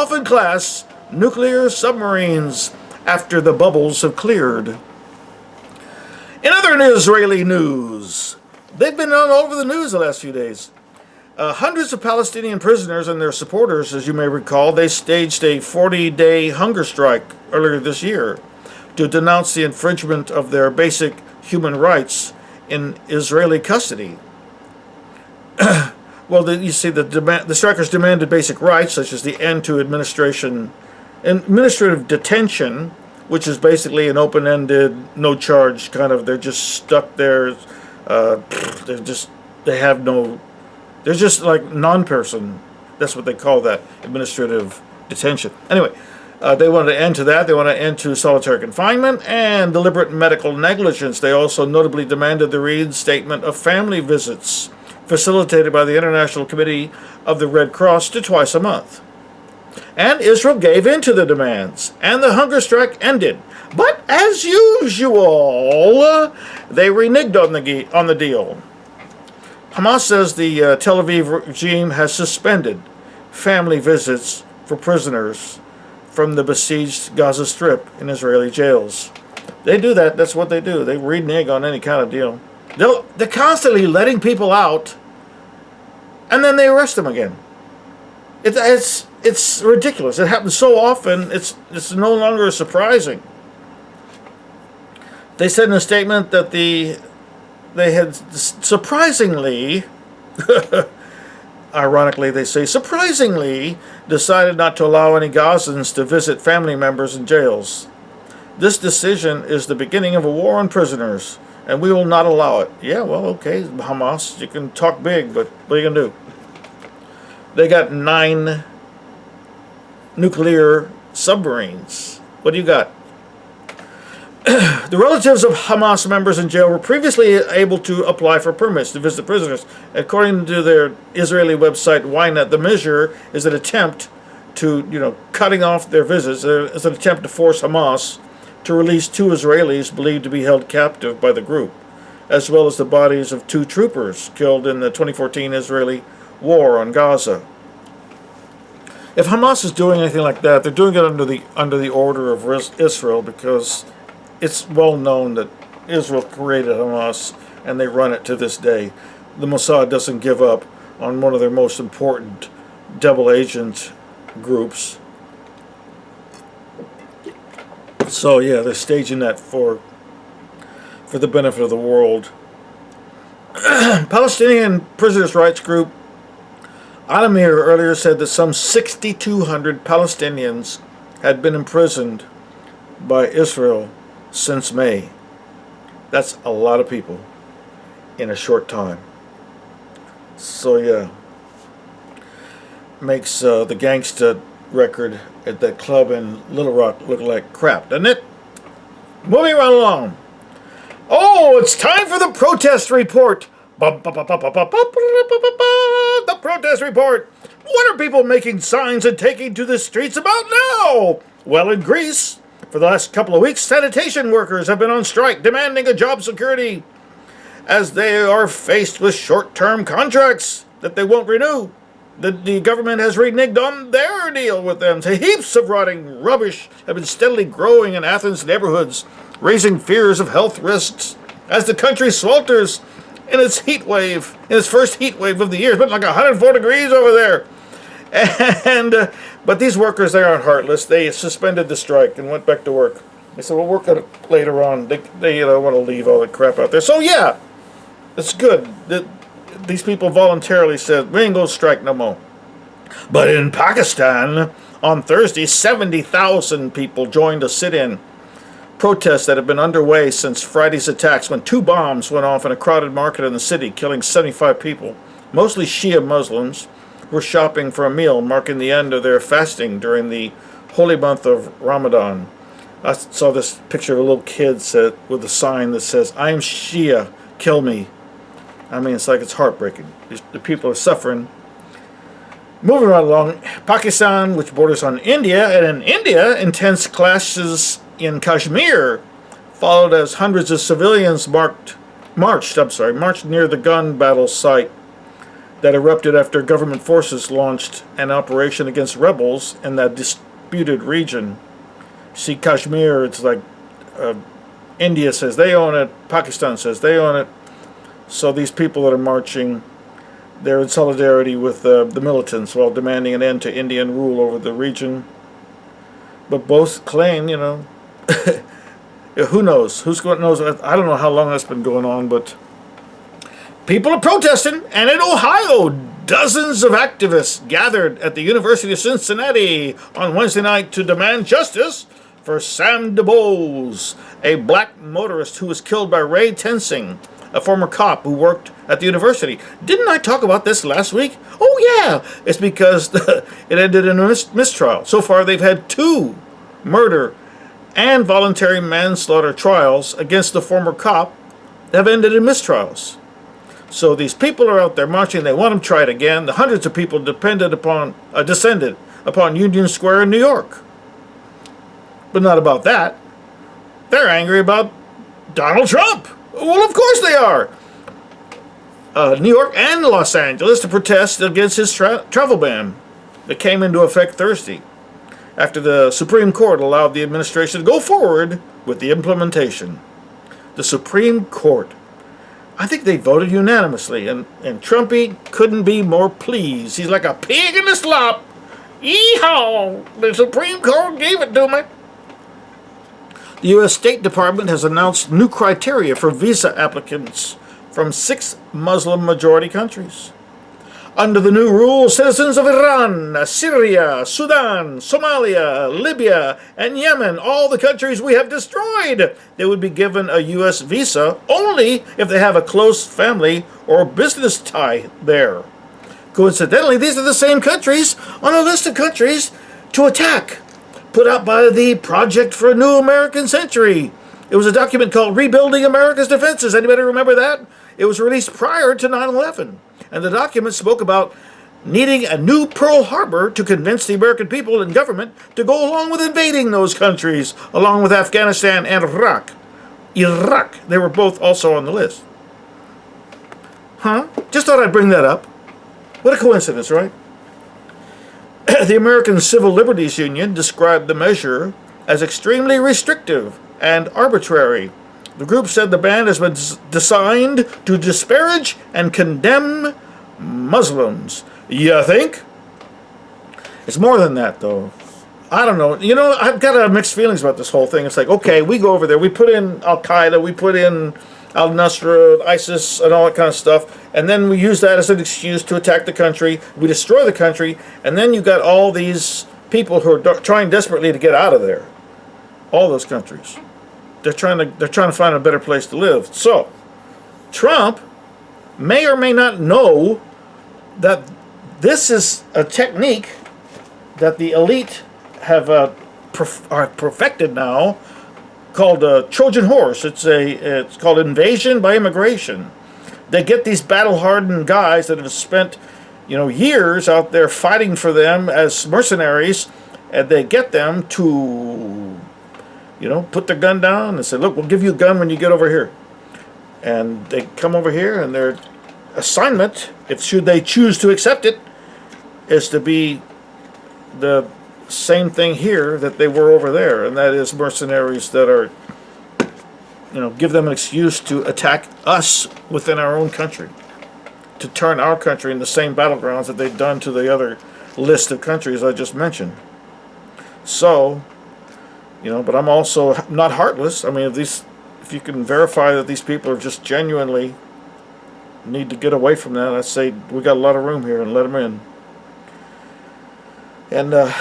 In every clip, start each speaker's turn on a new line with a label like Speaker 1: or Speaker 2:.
Speaker 1: Dolphin-class nuclear submarines after the bubbles have cleared. In other Israeli news, they've been all over the news the last few days. Hundreds of Palestinian prisoners and their supporters, as you may recall, they staged a 40-day hunger strike earlier this year to denounce the infringement of their basic human rights in Israeli custody. Well, you see, the strikers demanded basic rights, such as the end to administrative detention, which is basically an open-ended, no-charge kind of. They're just stuck there. They're just like non-person. That's what they call that, administrative detention. Anyway, they wanted to end to that. They want to end to solitary confinement and deliberate medical negligence. They also notably demanded the reinstatement of family visits, facilitated by the International Committee of the Red Cross, to twice a month. And Israel gave in to the demands, and the hunger strike ended. But as usual, they reneged on the deal. Hamas says the Tel Aviv regime has suspended family visits for prisoners from the besieged Gaza Strip in Israeli jails. They do that. That's what they do. They renege on any kind of deal. They're constantly letting people out, and then they arrest them again. It's ridiculous. It happens so often, it's no longer surprising. They said in a statement that they had surprisingly, ironically they say, surprisingly decided not to allow any Gazans to visit family members in jails. This decision is the beginning of a war on prisoners, and we will not allow it. Yeah, well, okay, Hamas, you can talk big, but what are you going to do? They got 9 nuclear submarines. What do you got? The relatives of Hamas members in jail were previously able to apply for permits to visit prisoners. According to their Israeli website, Ynet, the measure is an attempt to, cutting off their visits. It's an attempt to force Hamas to release 2 Israelis believed to be held captive by the group, as well as the bodies of 2 troopers killed in the 2014 Israeli war on Gaza. If Hamas is doing anything like that, they're doing it under the order of Israel, because it's well known that Israel created Hamas and they run it to this day. The Mossad doesn't give up on one of their most important double agent groups. So yeah, they're staging that for the benefit of the world. Palestinian prisoners' rights group Adamir earlier said that some 6,200 Palestinians had been imprisoned by Israel since May. That's a lot of people in a short time. So yeah, makes the gangsta record at that club in Little Rock look like crap, doesn't it? Moving right along. Oh, it's time for the protest report. The protest report. What are people making signs and taking to the streets about now? Well, in Greece, for the last couple of weeks, sanitation workers have been on strike demanding a job security as they are faced with short-term contracts that they won't renew. The government has reneged on their deal with them. So heaps of rotting rubbish have been steadily growing in Athens neighborhoods, raising fears of health risks as the country swelters in its first heat wave of the year. It's been like 104 degrees over there. But these workers, they aren't heartless. They suspended the strike and went back to work. They said, we'll work on it later on. They want to leave all the crap out there. So yeah, it's good. These people voluntarily said, we ain't going to strike no more. But in Pakistan, on Thursday, 70,000 people joined a sit-in protests that have been underway since Friday's attacks, when 2 bombs went off in a crowded market in the city, killing 75 people. Mostly Shia Muslims were shopping for a meal, marking the end of their fasting during the holy month of Ramadan. I saw this picture of a little kid with a sign that says, I am Shia, kill me. I mean, it's like it's heartbreaking. The people are suffering. Moving right along, Pakistan, which borders on India, and in India, intense clashes in Kashmir followed as hundreds of civilians marched near the gun battle site that erupted after government forces launched an operation against rebels in that disputed region. See, Kashmir, it's like India says they own it, Pakistan says they own it. So these people that are marching, they're in solidarity with the militants while demanding an end to Indian rule over the region. But both claim, who knows? Knows? I don't know how long that's been going on, but people are protesting. And in Ohio, dozens of activists gathered at the University of Cincinnati on Wednesday night to demand justice for Sam DuBose, a black motorist who was killed by Ray Tensing, a former cop who worked at the university. Didn't I talk about this last week? Oh, yeah. It's because it ended in a mistrial. So far, they've had 2 murder and voluntary manslaughter trials against the former cop that have ended in mistrials. So these people are out there marching. They want them tried again. The hundreds of people descended upon Union Square in New York. But not about that. They're angry about Donald Trump. Well, of course they are. New York and Los Angeles to protest against his travel ban that came into effect Thursday after the Supreme Court allowed the administration to go forward with the implementation. The Supreme Court. I think they voted unanimously, and Trumpy couldn't be more pleased. He's like a pig in the slop. Yeehaw! The Supreme Court gave it to me. The U.S. State Department has announced new criteria for visa applicants from 6 Muslim-majority countries. Under the new rules, citizens of Iran, Syria, Sudan, Somalia, Libya, and Yemen, all the countries we have destroyed, they would be given a U.S. visa only if they have a close family or business tie there. Coincidentally, these are the same countries on a list of countries to attack, put out by the Project for a New American Century. It was a document called Rebuilding America's Defenses. Anybody remember that? It was released prior to 9/11. And the document spoke about needing a new Pearl Harbor to convince the American people and government to go along with invading those countries, along with Afghanistan and Iraq. They were both also on the list. Just thought I'd bring that up. What a coincidence, right? The American Civil Liberties Union described the measure as extremely restrictive and arbitrary. The group said the ban has been designed to disparage and condemn Muslims. You think? It's more than that, though. I don't know. I've got mixed feelings about this whole thing. It's like, okay, we go over there. We put in Al-Qaeda. We put in Al-Nusra, ISIS, and all that kind of stuff. And then we use that as an excuse to attack the country. We destroy the country. And then you got all these people who are trying desperately to get out of there. All those countries. They're trying to find a better place to live. So, Trump may or may not know that this is a technique that the elite have are perfected now, called a Trojan horse. It's called invasion by immigration. They get these battle-hardened guys that have spent, years out there fighting for them as mercenaries, and they get them to put their gun down and say, look, we'll give you a gun when you get over here. And they come over here, and their assignment, should they choose to accept it, is to be the same thing here that they were over there. And that is mercenaries that are, give them an excuse to attack us within our own country. To turn our country in the same battlegrounds that they've done to the other list of countries I just mentioned. So, but I'm also not heartless. I mean, if you can verify that these people are just genuinely need to get away from that, I say we got a lot of room here and let them in. And it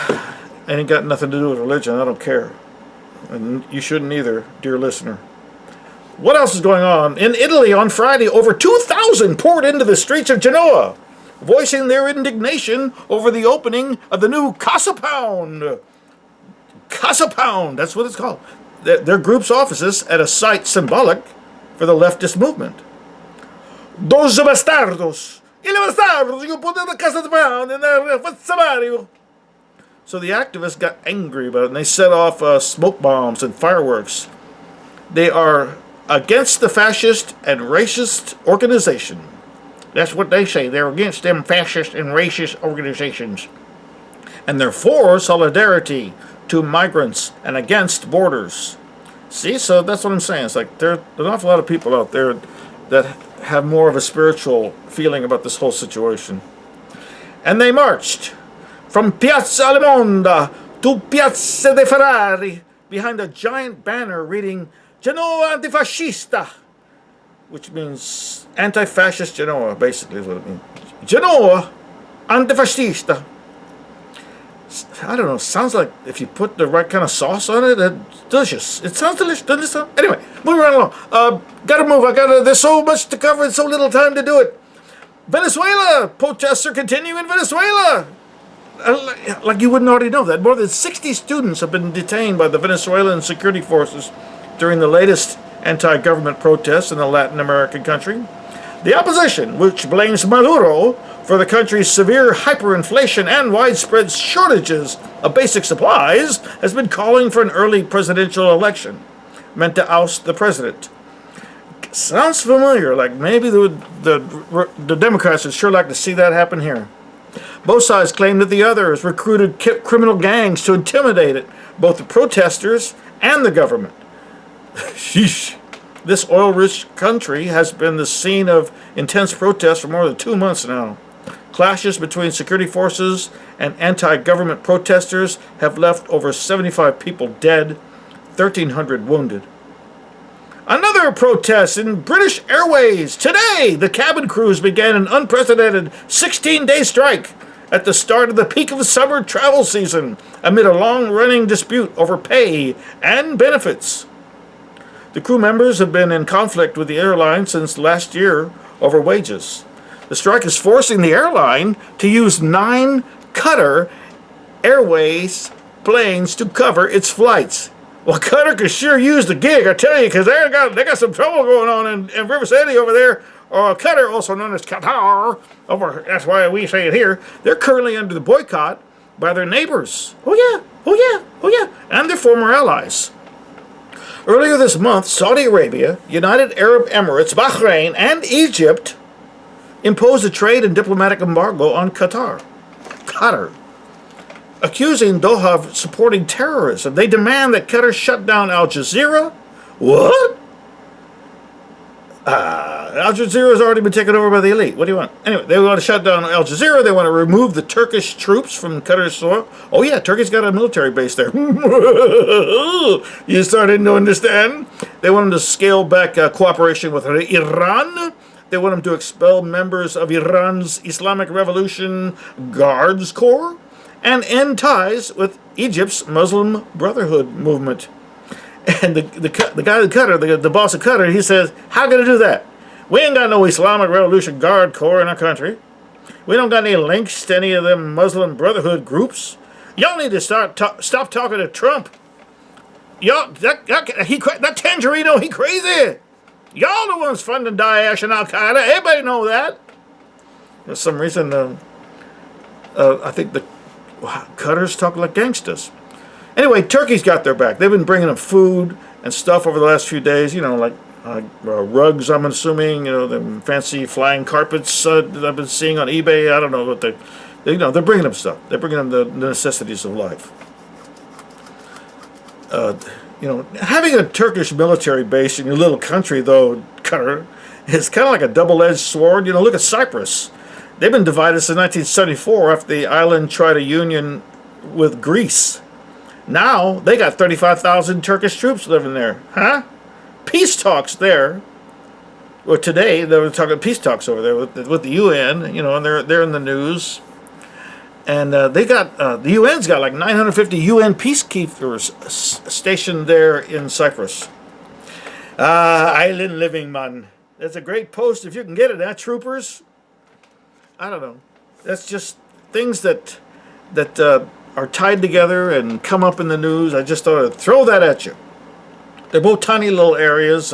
Speaker 1: ain't got nothing to do with religion. I don't care. And you shouldn't either, dear listener. What else is going on? In Italy on Friday, over 2,000 poured into the streets of Genoa, voicing their indignation over the opening of the new Casa Pound. Casa Pound, that's what it's called. Their group's offices at a site symbolic for the leftist movement. Dos bastardos. Il bastardo, you put in the Casa Pound in the So the activists got angry about it, and they set off smoke bombs and fireworks. They are against the fascist and racist organization, That's what they say. They're against them fascist and racist organizations. And they're for solidarity to migrants and against borders. See, so that's what I'm saying. It's like there's an awful lot of people out there that have more of a spiritual feeling about this whole situation. And they marched from Piazza Alimonda to Piazza dei Ferrari behind a giant banner reading Genoa Antifascista, which means anti-fascist Genoa, basically is what it means. Genoa Antifascista. I don't know, sounds like if you put the right kind of sauce on it, it's delicious. It sounds delicious, doesn't it sound? Anyway, moving right along. Gotta move, there's so much to cover and so little time to do it. Venezuela! Protests are continuing in Venezuela! Like you wouldn't already know that. More than 60 students have been detained by the Venezuelan security forces during the latest anti-government protests in the Latin American country. The opposition, which blames Maduro for the country's severe hyperinflation and widespread shortages of basic supplies, has been calling for an early presidential election meant to oust the president. Sounds familiar, like maybe the Democrats would sure like to see that happen here. Both sides claim that the other has recruited criminal gangs to intimidate it, both the protesters and the government. Sheesh. This oil-rich country has been the scene of intense protests for more than 2 months now. Clashes between security forces and anti-government protesters have left over 75 people dead, 1,300 wounded. Another protest in British Airways. Today, the cabin crews began an unprecedented 16-day strike at the start of the peak of the summer travel season amid a long-running dispute over pay and benefits. The crew members have been in conflict with the airline since last year over wages. The strike is forcing the airline to use 9 Qatar Airways planes to cover its flights. Well, Qatar could sure use the gig, I tell you, because they got some trouble going on in River City over there. Qatar, also known as Qatar, that's why we say it here. They're currently under the boycott by their neighbors. Oh yeah, and their former allies. Earlier this month, Saudi Arabia, United Arab Emirates, Bahrain, and Egypt imposed a trade and diplomatic embargo on Qatar, accusing Doha of supporting terrorism. They demand that Qatar shut down Al Jazeera. What? Al Jazeera has already been taken over by the elite. What do you want? Anyway, they want to shut down Al Jazeera. They want to remove the Turkish troops from Qatar's soil. Oh yeah, Turkey's got a military base there. You starting to understand? They want them to scale back cooperation with Iran. They want them to expel members of Iran's Islamic Revolution Guards Corps and end ties with Egypt's Muslim Brotherhood movement. And the guy in Qatar, the boss of Qatar, he says, how can I do that? We ain't got no Islamic Revolution Guard Corps in our country. We don't got any links to any of them Muslim Brotherhood groups. Y'all need to stop talking to Trump. Y'all, that Tangerino, he crazy. Y'all the ones funding Daesh and Al-Qaeda. Everybody know that. For some reason, I think the Qatar's talking like gangsters. Anyway, Turkey's got their back. They've been bringing them food and stuff over the last few days. You know, like rugs, I'm assuming. You know, the fancy flying carpets that I've been seeing on eBay. I don't know what they're bringing them stuff. They're bringing them the necessities of life. Having a Turkish military base in your little country, though, Qatar, is kind of like a double-edged sword. You know, look at Cyprus. They've been divided since 1974 after the island tried a union with Greece. Now, they got 35,000 Turkish troops living there. Huh? Peace talks there. Well, today, they were talking peace talks over there with the UN, you know, and they're in the news. And they got, the UN's got like 950 UN peacekeepers stationed there in Cyprus. Island living, man. That's a great post if you can get it, huh, troopers? I don't know. That's just things that are tied together and come up in the news. I just thought I'd throw that at you. They're both tiny little areas.